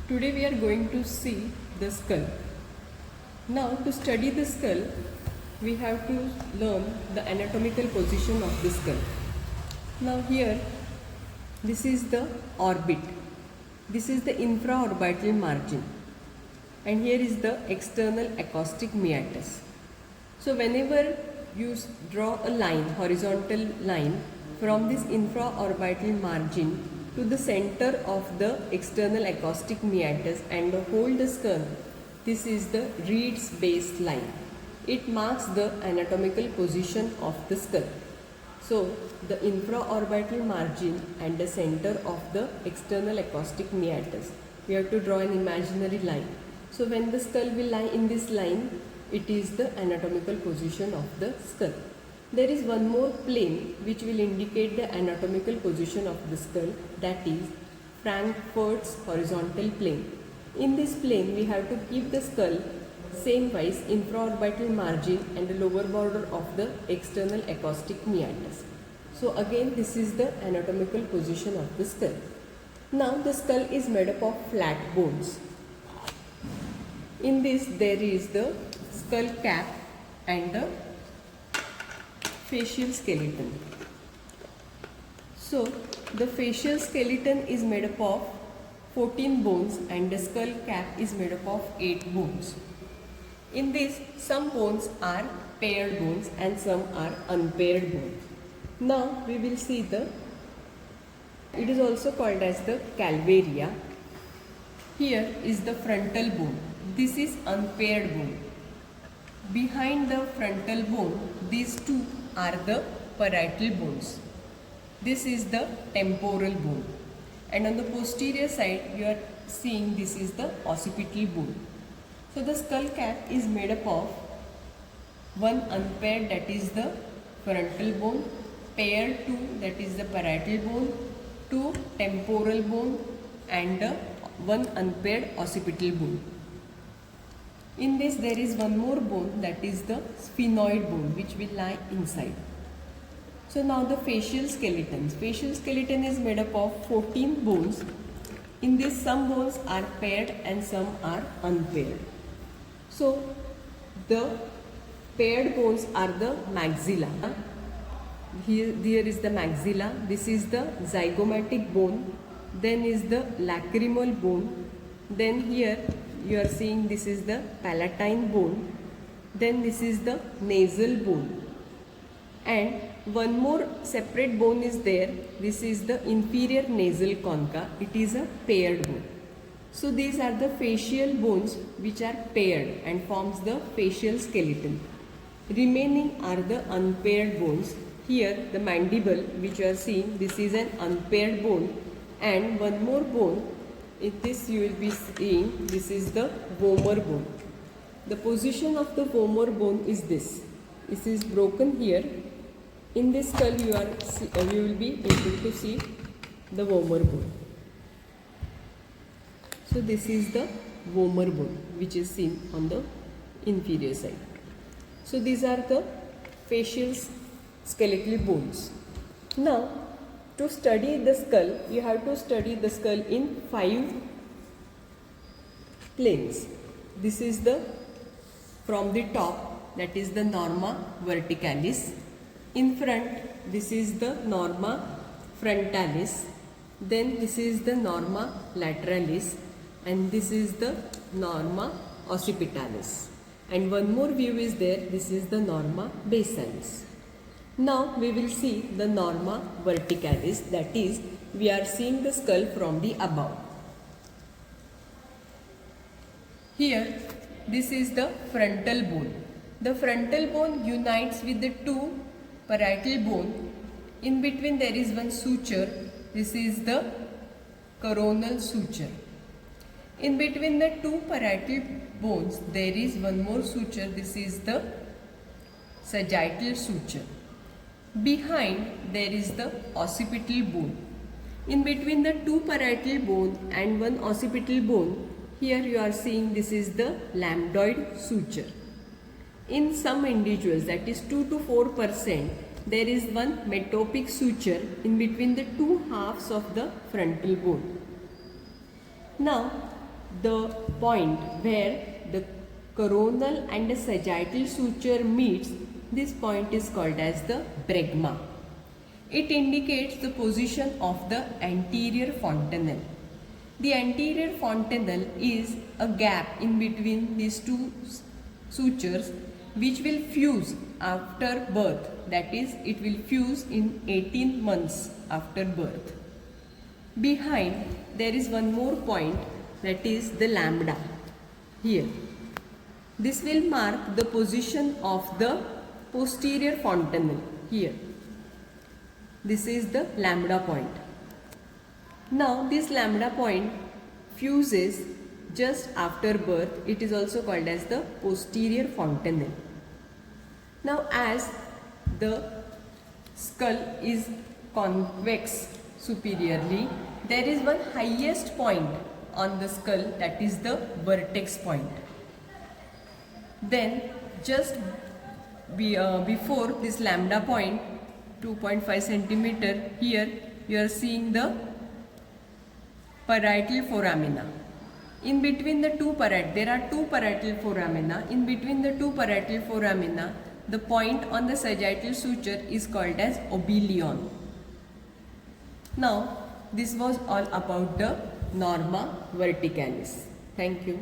Today we are going to see the skull. Now to study the skull, we have to learn the anatomical position of the skull. Now here, this is the orbit. This is the infraorbital margin. And here is the external acoustic meatus. So whenever you draw a line, horizontal line from this infraorbital margin to the center of the external acoustic meatus and hold the skull, this is the Reed's base line. It marks the anatomical position of the skull. So the infraorbital margin and the center of the external acoustic meatus, we have to draw an imaginary line. So when the skull will lie in this line, it is the anatomical position of the skull. There is one more plane which will indicate the anatomical position of the skull, that is Frankfurt's horizontal plane. In this plane, we have to keep the skull same wise infraorbital margin and the lower border of the external acoustic meatus. So again, this is the anatomical position of the skull. Now the skull is made up of flat bones. In this, there is the skull cap and the facial skeleton. So the facial skeleton is made up of 14 bones and the skull cap is made up of 8 bones. In this, some bones are paired bones and some are unpaired bones. Now we will see it is also called as the calvaria. Here is the frontal bone. This is unpaired bone. Behind the frontal bone, these two are the parietal bones. This is the temporal bone. And on the posterior side, you are seeing this is the occipital bone. So the skull cap is made up of one unpaired, that is the frontal bone, paired two, that is the parietal bone, two temporal bone and one unpaired occipital bone. In this, there is one more bone, that is the sphenoid bone, which will lie inside. So now the facial skeleton. Facial skeleton is made up of 14 bones. In this, some bones are paired and some are unpaired. So the paired bones are the maxilla. Here is the maxilla. This is the zygomatic bone. Then is the lacrimal bone. Then here you are seeing this is the palatine bone. Then this is the nasal bone. And one more separate bone is there. This is the inferior nasal concha. It is a paired bone. So these are the facial bones which are paired and forms the facial skeleton. Remaining are the unpaired bones. Here the mandible which you are seeing, this is an unpaired bone, and one more bone. In this you will be seeing, this is the vomer bone. The position of the vomer bone is this. This is broken here. In this skull you will be able to see the vomer bone. So this is the vomer bone which is seen on the inferior side. So these are the facial skeletal bones. Now to study the skull, you have to study the skull in 5 planes. This is the from the top, that is the norma verticalis. In front, this is the norma frontalis. Then this is the norma lateralis. And this is the norma occipitalis. And one more view is there. This is the norma basalis. Now we will see the norma verticalis, that is, we are seeing the skull from the above. Here, this is the frontal bone. The frontal bone unites with the two parietal bone. In between there is one suture. This is the coronal suture. In between the two parietal bones, there is one more suture. This is the sagittal suture. Behind, there is the occipital bone. In between the two parietal bone and one occipital bone, here you are seeing this is the lambdoid suture. In some individuals, that is 2 to 4%, there is one metopic suture in between the two halves of the frontal bone. Now, the point where the coronal and the sagittal suture meets, this point is called as the bregma. It indicates the position of the anterior fontanelle. The anterior fontanelle is a gap in between these two sutures which will fuse after birth, that is, it will fuse in 18 months after birth. Behind there is one more point, that is the lambda here. This will mark the position of the posterior fontanelle here. This is the lambda point. Now this lambda point fuses just after birth. It is also called as the posterior fontanelle. Now as the skull is convex superiorly, there is one highest point on the skull, that is the vertex point. Then just before this lambda point, 2.5 centimeter, here you are seeing the parietal foramina. In between the two there are two parietal foramina. In between the two parietal foramina, the point on the sagittal suture is called as obilion. Now, this was all about the norma verticalis. Thank you.